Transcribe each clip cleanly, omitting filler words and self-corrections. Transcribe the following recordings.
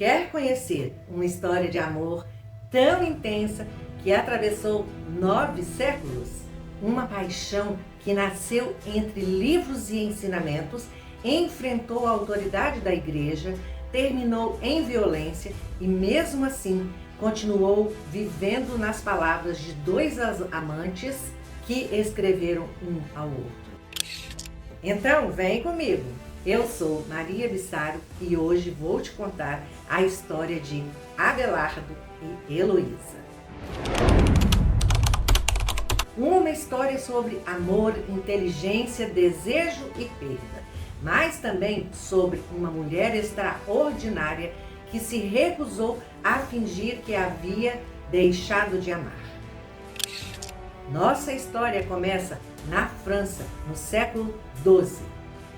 Quer conhecer uma história de amor tão intensa que atravessou 9 séculos? Uma paixão que nasceu entre livros e ensinamentos, enfrentou a autoridade da igreja, terminou em violência e, mesmo assim, continuou vivendo nas palavras de 2 amantes que escreveram um ao outro. Então, vem comigo! Eu sou Maria Bissaro e hoje vou te contar a história de Abelardo e Heloísa. Uma história sobre amor, inteligência, desejo e perda, mas também sobre uma mulher extraordinária que se recusou a fingir que havia deixado de amar. Nossa história começa na França, no século XII.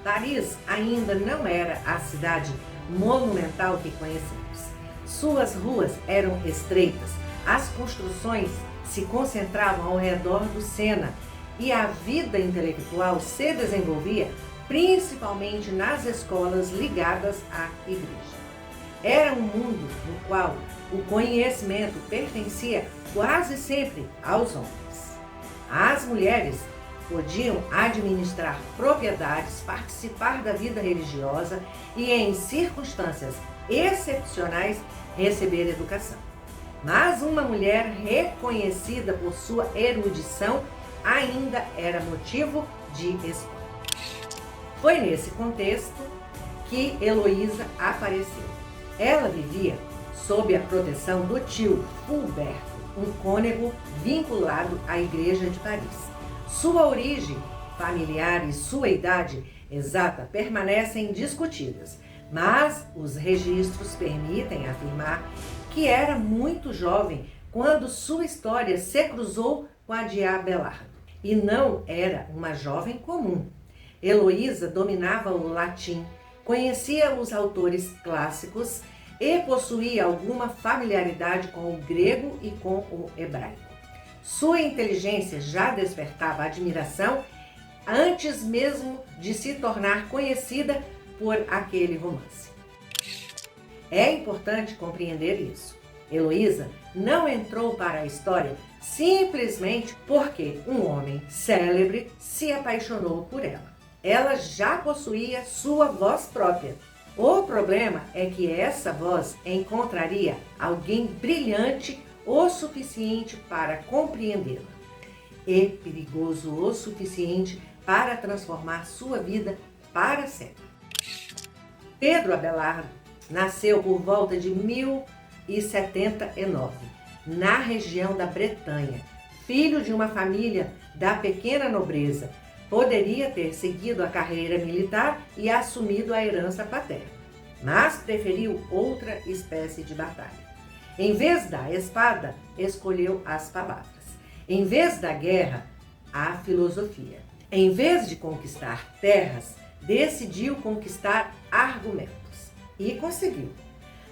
Paris ainda não era a cidade monumental que conhecemos. Suas ruas eram estreitas, as construções se concentravam ao redor do Sena e a vida intelectual se desenvolvia principalmente nas escolas ligadas à igreja. Era um mundo no qual o conhecimento pertencia quase sempre aos homens. As mulheres podiam administrar propriedades, participar da vida religiosa e, em circunstâncias excepcionais, receber educação. Mas uma mulher reconhecida por sua erudição ainda era motivo de espanto. Foi nesse contexto que Heloísa apareceu. Ela vivia sob a proteção do tio Fulberto, um cônego vinculado à Igreja de Paris. Sua origem familiar e sua idade exata permanecem discutidas, mas os registros permitem afirmar que era muito jovem quando sua história se cruzou com a de Abelardo. E não era uma jovem comum. Heloísa dominava o latim, conhecia os autores clássicos e possuía alguma familiaridade com o grego e com o hebraico. Sua inteligência já despertava admiração antes mesmo de se tornar conhecida por aquele romance. É importante compreender isso. Heloísa não entrou para a história simplesmente porque um homem célebre se apaixonou por ela. Ela já possuía sua voz própria. O problema é que essa voz encontraria alguém brilhante o suficiente para compreendê-la e perigoso o suficiente para transformar sua vida para sempre. Pedro Abelardo nasceu por volta de 1079, na região da Bretanha, filho de uma família da pequena nobreza. Poderia ter seguido a carreira militar e assumido a herança paterna, mas preferiu outra espécie de batalha. Em vez da espada, escolheu as palavras. Em vez da guerra, a filosofia. Em vez de conquistar terras, decidiu conquistar argumentos. E conseguiu.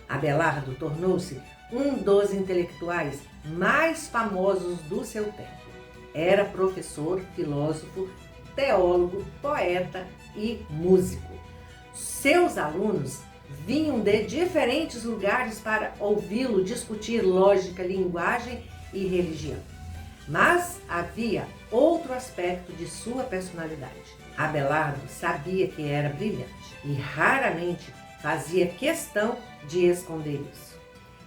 Abelardo tornou-se um dos intelectuais mais famosos do seu tempo. Era professor, filósofo, teólogo, poeta e músico. Seus alunos vinham de diferentes lugares para ouvi-lo discutir lógica, linguagem e religião. Mas havia outro aspecto de sua personalidade. Abelardo sabia que era brilhante e raramente fazia questão de esconder isso.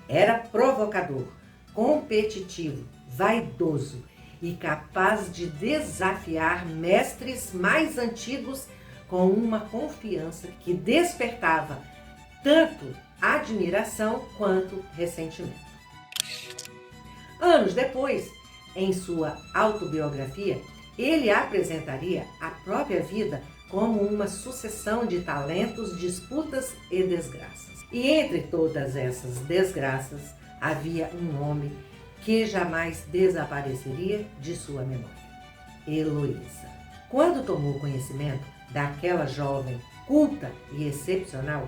Era provocador, competitivo, vaidoso e capaz de desafiar mestres mais antigos com uma confiança que despertava tanto admiração quanto ressentimento. Anos depois, em sua autobiografia, ele apresentaria a própria vida como uma sucessão de talentos, disputas e desgraças. E entre todas essas desgraças, havia um homem que jamais desapareceria de sua memória: Heloísa. Quando tomou conhecimento daquela jovem culta e excepcional,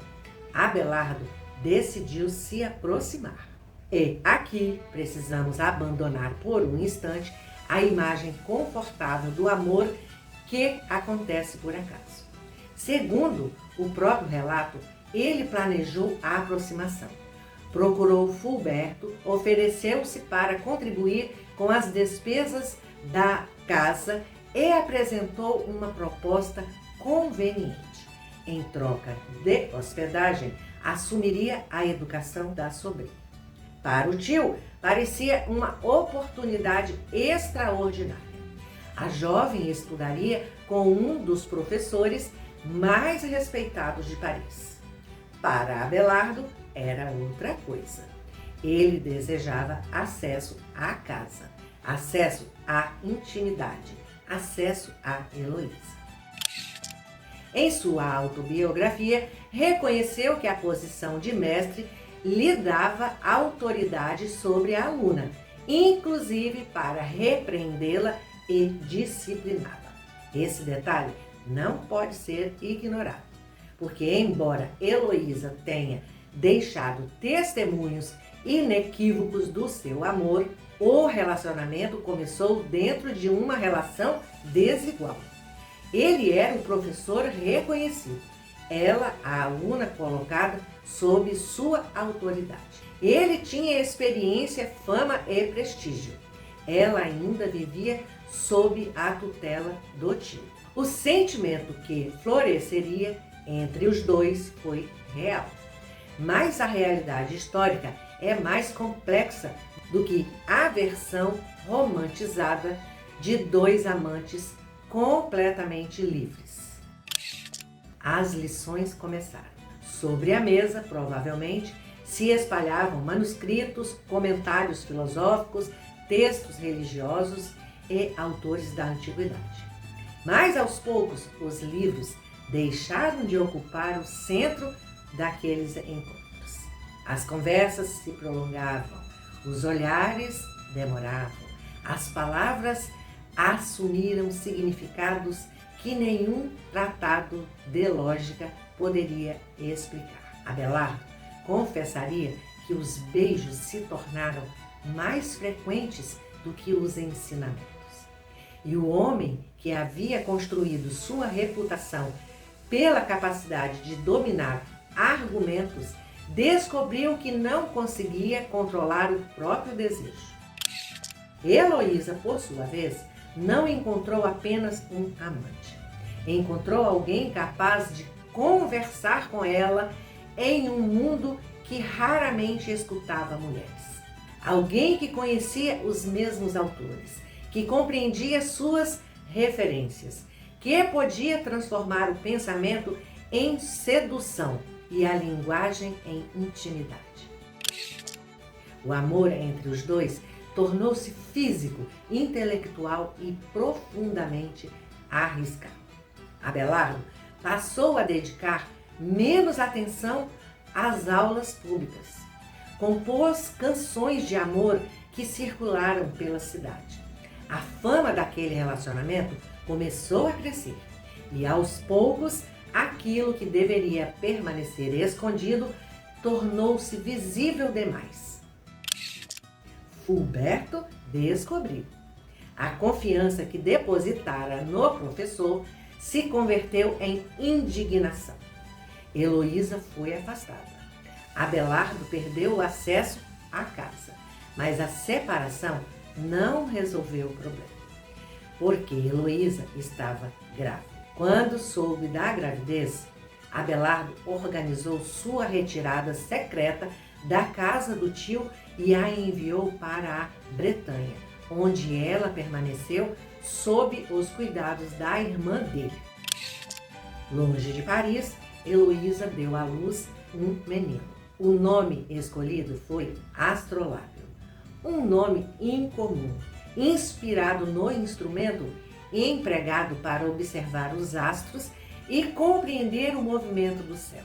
Abelardo decidiu se aproximar. E aqui precisamos abandonar por um instante a imagem confortável do amor que acontece por acaso. Segundo o próprio relato, ele planejou a aproximação. Procurou Fulberto, ofereceu-se para contribuir com as despesas da casa e apresentou uma proposta conveniente. Em troca de hospedagem, assumiria a educação da sobrinha. Para o tio, parecia uma oportunidade extraordinária. A jovem estudaria com um dos professores mais respeitados de Paris. Para Abelardo, era outra coisa. Ele desejava acesso à casa, acesso à intimidade, acesso a Heloísa. Em sua autobiografia, reconheceu que a posição de mestre lhe dava autoridade sobre a aluna, inclusive para repreendê-la e discipliná-la. Esse detalhe não pode ser ignorado, porque embora Heloísa tenha deixado testemunhos inequívocos do seu amor, o relacionamento começou dentro de uma relação desigual. Ele era um professor reconhecido, ela a aluna colocada sob sua autoridade. Ele tinha experiência, fama e prestígio. Ela ainda vivia sob a tutela do tio. O sentimento que floresceria entre os dois foi real. Mas a realidade histórica é mais complexa do que a versão romantizada de dois amantes completamente livres. As lições começaram. Sobre a mesa, provavelmente, se espalhavam manuscritos, comentários filosóficos, textos religiosos e autores da antiguidade. Mas, aos poucos, os livros deixaram de ocupar o centro daqueles encontros. As conversas se prolongavam, os olhares demoravam, as palavras assumiram significados que nenhum tratado de lógica poderia explicar. Abelardo confessaria que os beijos se tornaram mais frequentes do que os ensinamentos. E o homem que havia construído sua reputação pela capacidade de dominar argumentos, descobriu que não conseguia controlar o próprio desejo. Heloísa, por sua vez, não encontrou apenas um amante. Encontrou alguém capaz de conversar com ela em um mundo que raramente escutava mulheres. Alguém que conhecia os mesmos autores, que compreendia suas referências, que podia transformar o pensamento em sedução e a linguagem em intimidade. O amor entre os dois tornou-se físico, intelectual e profundamente arriscado. Abelardo passou a dedicar menos atenção às aulas públicas. Compôs canções de amor que circularam pela cidade. A fama daquele relacionamento começou a crescer e, aos poucos, aquilo que deveria permanecer escondido tornou-se visível demais. Fulberto descobriu. A confiança que depositara no professor se converteu em indignação. Heloísa foi afastada. Abelardo perdeu o acesso à casa, mas a separação não resolveu o problema, porque Heloísa estava grávida. Quando soube da gravidez, Abelardo organizou sua retirada secreta da casa do tio e a enviou para a Bretanha, onde ela permaneceu sob os cuidados da irmã dele. Longe de Paris, Heloísa deu à luz um menino. O nome escolhido foi Astrolábio, um nome incomum, inspirado no instrumento empregado para observar os astros e compreender o movimento do céu.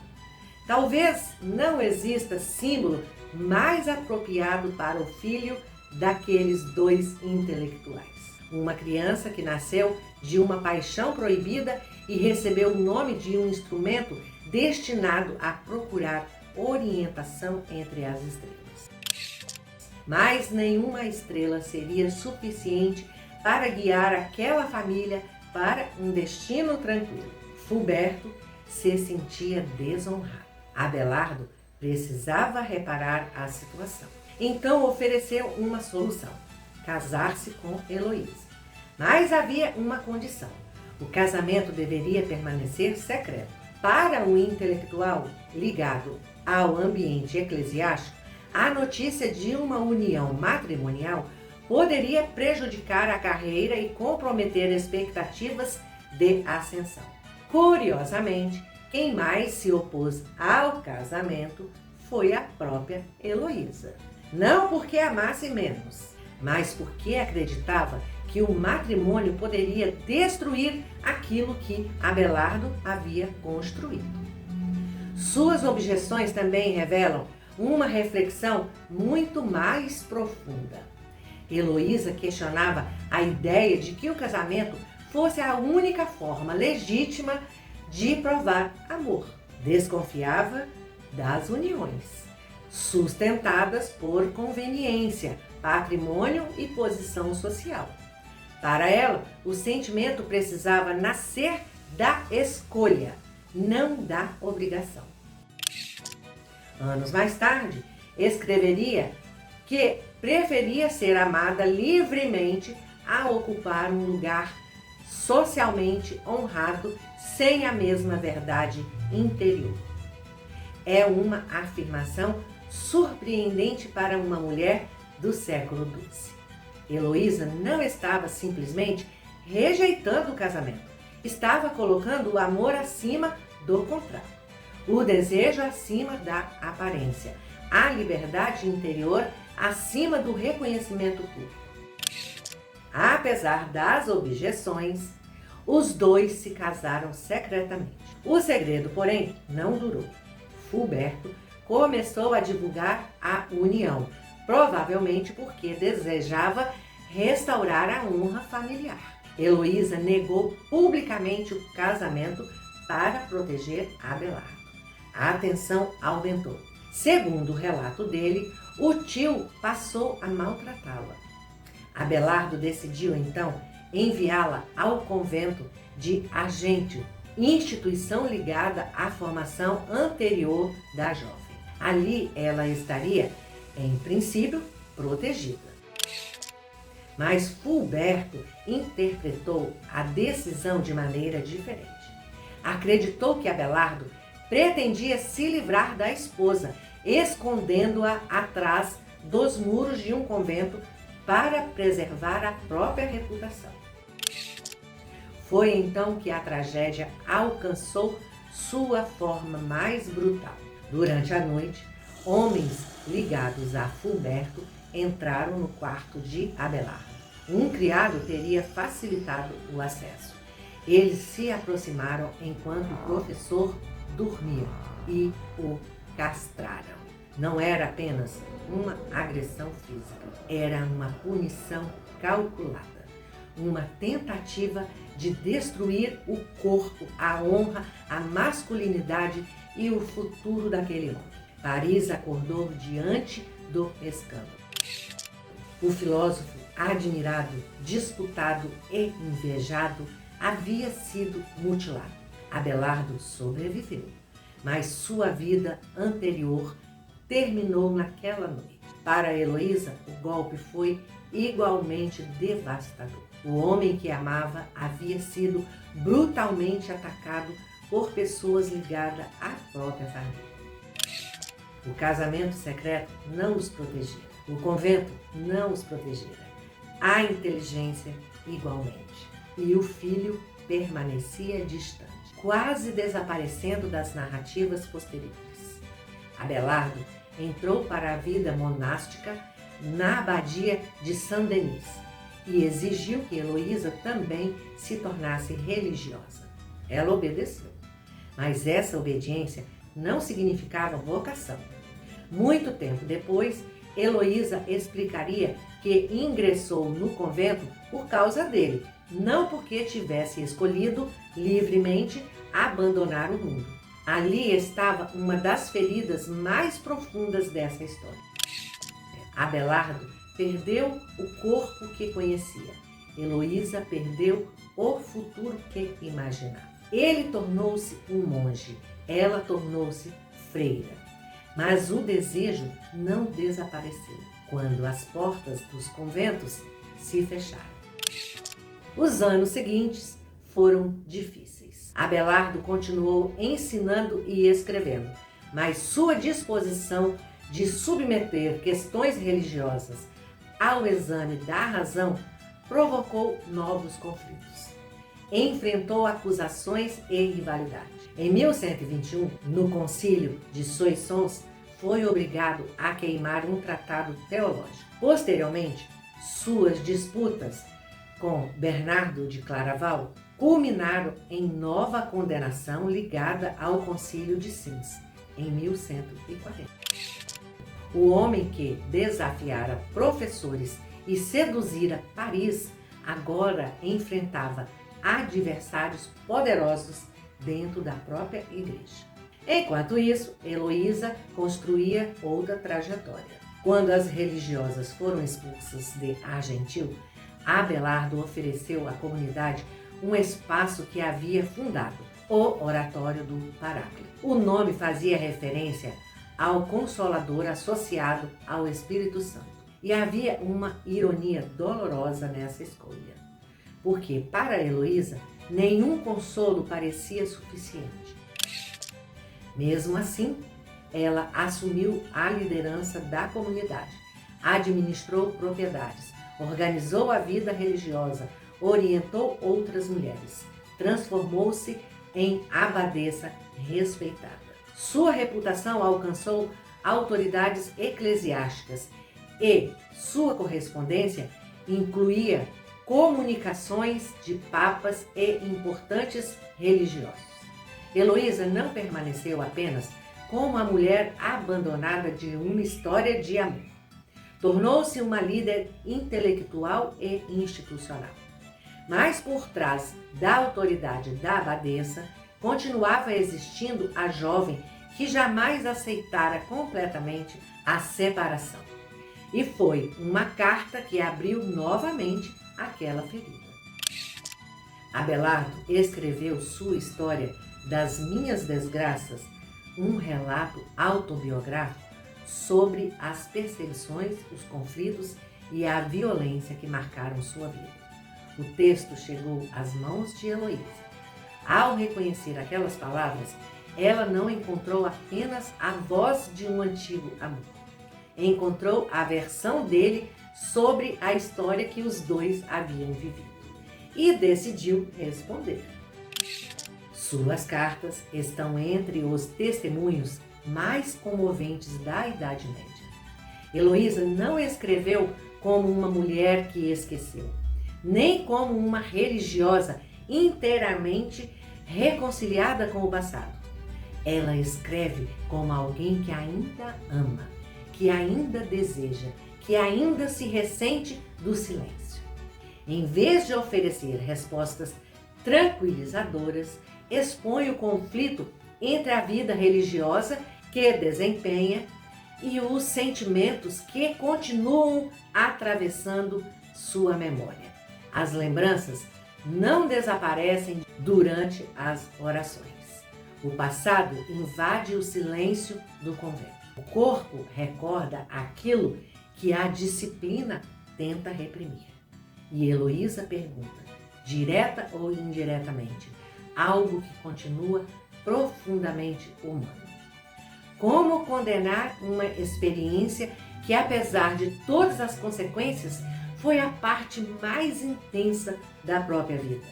Talvez não exista símbolo mais apropriado para o filho daqueles dois intelectuais. Uma criança que nasceu de uma paixão proibida e recebeu o nome de um instrumento destinado a procurar orientação entre as estrelas. Mas nenhuma estrela seria suficiente para guiar aquela família para um destino tranquilo. Fulberto se sentia desonrado. Abelardo precisava reparar a situação. Então ofereceu uma solução: casar-se com Heloísa. Mas havia uma condição: o casamento deveria permanecer secreto. Para o intelectual ligado ao ambiente eclesiástico, a notícia de uma união matrimonial poderia prejudicar a carreira e comprometer expectativas de ascensão. Curiosamente, quem mais se opôs ao casamento foi a própria Heloísa. Não porque amasse menos, mas porque acreditava que o matrimônio poderia destruir aquilo que Abelardo havia construído. Suas objeções também revelam uma reflexão muito mais profunda. Heloísa questionava a ideia de que o casamento fosse a única forma legítima de provar amor. Desconfiava das uniões, sustentadas por conveniência, patrimônio e posição social. Para ela, o sentimento precisava nascer da escolha, não da obrigação. Anos mais tarde, escreveria que preferia ser amada livremente a ocupar um lugar socialmente honrado sem a mesma verdade interior. É uma afirmação surpreendente para uma mulher do século XII. Heloísa não estava simplesmente rejeitando o casamento, estava colocando o amor acima do contrato, o desejo acima da aparência, a liberdade interior acima do reconhecimento público. Apesar das objeções, os dois se casaram secretamente. O segredo, porém, não durou. Fulberto começou a divulgar a união, provavelmente porque desejava restaurar a honra familiar. Heloísa negou publicamente o casamento para proteger Abelardo. A tensão aumentou. Segundo o relato dele, o tio passou a maltratá-la. Abelardo decidiu então enviá-la ao convento de Argentio, instituição ligada à formação anterior da jovem. Ali ela estaria, em princípio, protegida. Mas Fulberto interpretou a decisão de maneira diferente. Acreditou que Abelardo pretendia se livrar da esposa, escondendo-a atrás dos muros de um convento para preservar a própria reputação. Foi então que a tragédia alcançou sua forma mais brutal. Durante a noite, homens ligados a Fulberto entraram no quarto de Abelardo. Um criado teria facilitado o acesso. Eles se aproximaram enquanto o professor dormia e o castraram. Não era apenas uma agressão física, era uma punição calculada, uma tentativa de destruir o corpo, a honra, a masculinidade e o futuro daquele homem. Paris acordou diante do escândalo. O filósofo, admirado, disputado e invejado, havia sido mutilado. Abelardo sobreviveu, mas sua vida anterior terminou naquela noite. Para Heloísa, o golpe foi igualmente devastador. O homem que amava havia sido brutalmente atacado por pessoas ligadas à própria família. O casamento secreto não os protegia. O convento não os protegia. A inteligência igualmente. E o filho permanecia distante, quase desaparecendo das narrativas posteriores. Abelardo entrou para a vida monástica na abadia de Saint-Denis e exigiu que Heloísa também se tornasse religiosa. Ela obedeceu, mas essa obediência não significava vocação. Muito tempo depois, Heloísa explicaria que ingressou no convento por causa dele, não porque tivesse escolhido livremente abandonar o mundo. Ali estava uma das feridas mais profundas dessa história. Abelardo perdeu o corpo que conhecia. Heloísa perdeu o futuro que imaginava. Ele tornou-se um monge. Ela tornou-se freira. Mas o desejo não desapareceu quando as portas dos conventos se fecharam. Os anos seguintes foram difíceis. Abelardo continuou ensinando e escrevendo, mas sua disposição de submeter questões religiosas ao exame da razão provocou novos conflitos. Enfrentou acusações e rivalidade. Em 1121, no Concílio de Soissons, foi obrigado a queimar um tratado teológico. Posteriormente, suas disputas com Bernardo de Claraval culminaram em nova condenação ligada ao Concílio de Sins, em 1140. O homem que desafiara professores e seduzira Paris agora enfrentava adversários poderosos dentro da própria igreja. Enquanto isso, Heloísa construía outra trajetória. Quando as religiosas foram expulsas de Argentil, Abelardo ofereceu à comunidade um espaço que havia fundado, o Oratório do Paráclito. O nome fazia referência ao Consolador associado ao Espírito Santo. E havia uma ironia dolorosa nessa escolha, porque para Heloísa nenhum consolo parecia suficiente. Mesmo assim, ela assumiu a liderança da comunidade, administrou propriedades, organizou a vida religiosa, orientou outras mulheres, transformou-se em abadesa respeitada. Sua reputação alcançou autoridades eclesiásticas e sua correspondência incluía comunicações de papas e importantes religiosos. Heloísa não permaneceu apenas como a mulher abandonada de uma história de amor. Tornou-se uma líder intelectual e institucional. Mas por trás da autoridade da abadesa, continuava existindo a jovem que jamais aceitara completamente a separação. E foi uma carta que abriu novamente aquela ferida. Abelardo escreveu sua história das minhas desgraças, um relato autobiográfico sobre as perseguições, os conflitos e a violência que marcaram sua vida. O texto chegou às mãos de Heloísa. Ao reconhecer aquelas palavras, ela não encontrou apenas a voz de um antigo amor. Encontrou a versão dele sobre a história que os dois haviam vivido e decidiu responder. Suas cartas estão entre os testemunhos mais comoventes da Idade Média. Heloísa não escreveu como uma mulher que esqueceu, nem como uma religiosa inteiramente reconciliada com o passado. Ela escreve como alguém que ainda ama, que ainda deseja, que ainda se ressente do silêncio. Em vez de oferecer respostas tranquilizadoras, expõe o conflito entre a vida religiosa que desempenha e os sentimentos que continuam atravessando sua memória. As lembranças não desaparecem durante as orações. O passado invade o silêncio do convento. O corpo recorda aquilo que a disciplina tenta reprimir. E Heloísa pergunta, direta ou indiretamente, algo que continua profundamente humano. Como condenar uma experiência que, apesar de todas as consequências, foi a parte mais intensa da própria vida?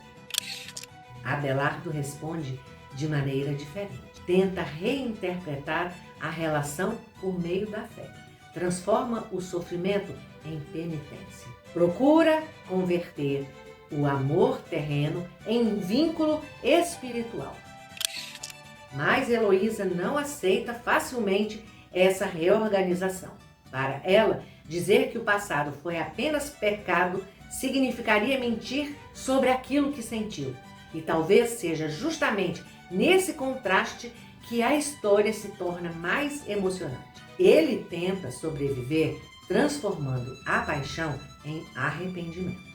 Abelardo responde de maneira diferente. Tenta reinterpretar a relação por meio da fé. Transforma o sofrimento em penitência. Procura converter o amor terreno em vínculo espiritual. Mas Heloísa não aceita facilmente essa reorganização. Para ela, dizer que o passado foi apenas pecado significaria mentir sobre aquilo que sentiu. E talvez seja justamente nesse contraste que a história se torna mais emocionante. Ele tenta sobreviver transformando a paixão em arrependimento.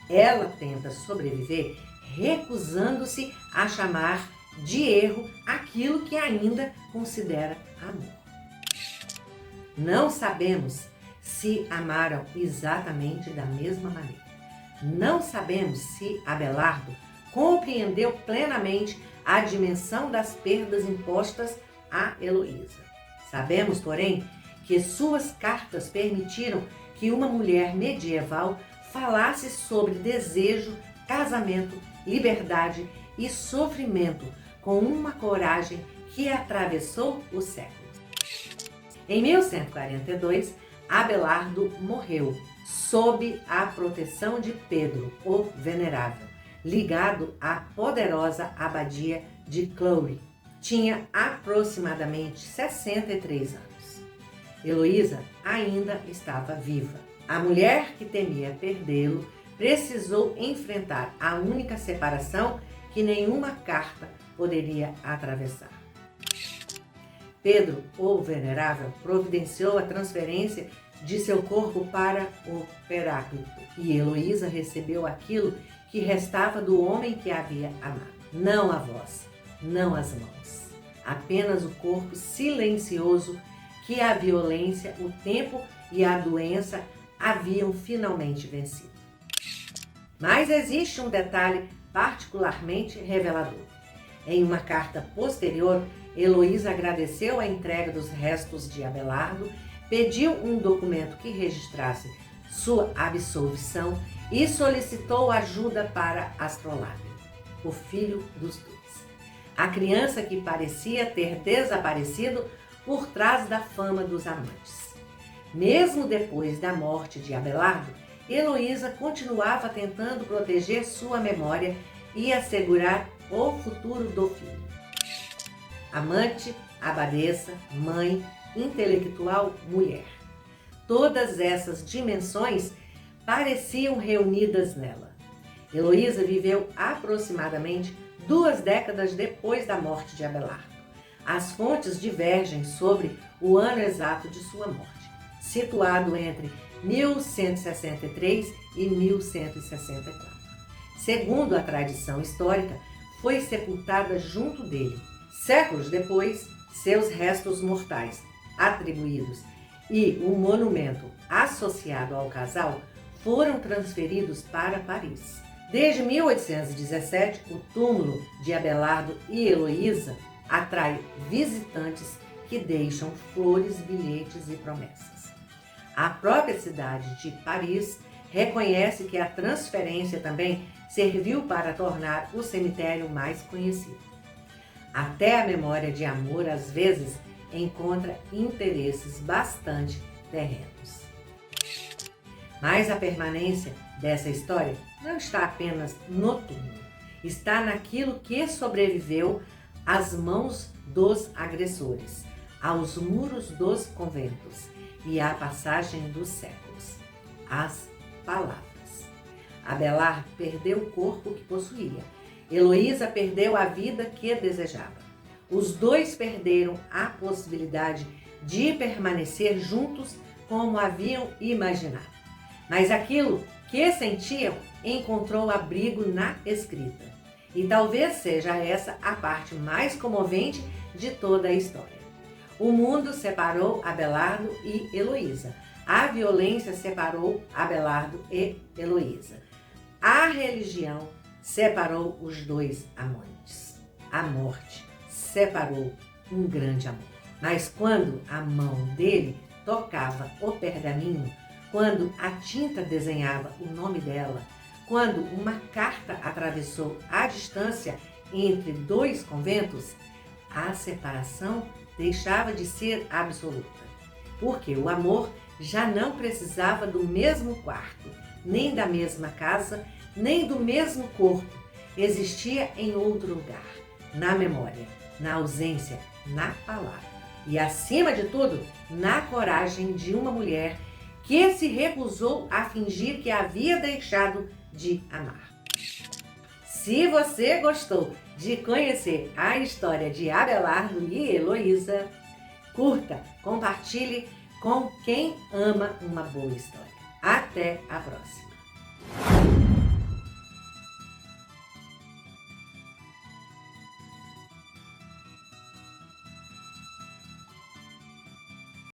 Ela tenta sobreviver recusando-se a chamar de erro aquilo que ainda considera amor. Não sabemos se amaram exatamente da mesma maneira. Não sabemos se Abelardo compreendeu plenamente a dimensão das perdas impostas a Heloísa. Sabemos, porém, que suas cartas permitiram que uma mulher medieval falasse sobre desejo, casamento, liberdade e sofrimento com uma coragem que atravessou os séculos. Em 1142, Abelardo morreu sob a proteção de Pedro, o Venerável, ligado à poderosa abadia de Clowry. Tinha aproximadamente 63 anos. Heloísa ainda estava viva. A mulher que temia perdê-lo precisou enfrentar a única separação que nenhuma carta poderia atravessar. Pedro, o Venerável, providenciou a transferência de seu corpo para o Paráclito, e Heloísa recebeu aquilo que restava do homem que havia amado. Não a voz, não as mãos, apenas o corpo silencioso que a violência, o tempo e a doença haviam finalmente vencido. Mas existe um detalhe particularmente revelador. Em uma carta posterior, Heloísa agradeceu a entrega dos restos de Abelardo, pediu um documento que registrasse sua absolvição e solicitou ajuda para Astrolábio, o filho dos dois. A criança que parecia ter desaparecido por trás da fama dos amantes. Mesmo depois da morte de Abelardo, Heloísa continuava tentando proteger sua memória e assegurar o futuro do filho. Amante, abadesa, mãe, intelectual, mulher. Todas essas dimensões pareciam reunidas nela. Heloísa viveu aproximadamente 2 décadas depois da morte de Abelardo. As fontes divergem sobre o ano exato de sua morte, situado entre 1163 e 1164. Segundo a tradição histórica, foi sepultada junto dele. Séculos depois, seus restos mortais atribuídos e o monumento associado ao casal foram transferidos para Paris. Desde 1817, o túmulo de Abelardo e Heloísa atrai visitantes que deixam flores, bilhetes e promessas. A própria cidade de Paris reconhece que a transferência também serviu para tornar o cemitério mais conhecido. Até a memória de amor, às vezes, encontra interesses bastante terrenos. Mas a permanência dessa história não está apenas no túmulo, está naquilo que sobreviveu às mãos dos agressores, aos muros dos conventos e à passagem dos séculos. As palavras. Abelardo perdeu o corpo que possuía. Heloísa perdeu a vida que desejava. Os dois perderam a possibilidade de permanecer juntos como haviam imaginado. Mas aquilo que sentiam encontrou abrigo na escrita. E talvez seja essa a parte mais comovente de toda a história. O mundo separou Abelardo e Heloísa. A violência separou Abelardo e Heloísa. A religião separou os dois amantes. A morte separou um grande amor. Mas quando a mão dele tocava o pergaminho, quando a tinta desenhava o nome dela, quando uma carta atravessou a distância entre 2 conventos, a separação deixava de ser absoluta, porque o amor já não precisava do mesmo quarto, nem da mesma casa, nem do mesmo corpo. Existia em outro lugar, na memória, na ausência, na palavra. E, acima de tudo, na coragem de uma mulher que se recusou a fingir que havia deixado de amar. Se você gostou de conhecer a história de Abelardo e Heloísa, curta, compartilhe com quem ama uma boa história. Até a próxima!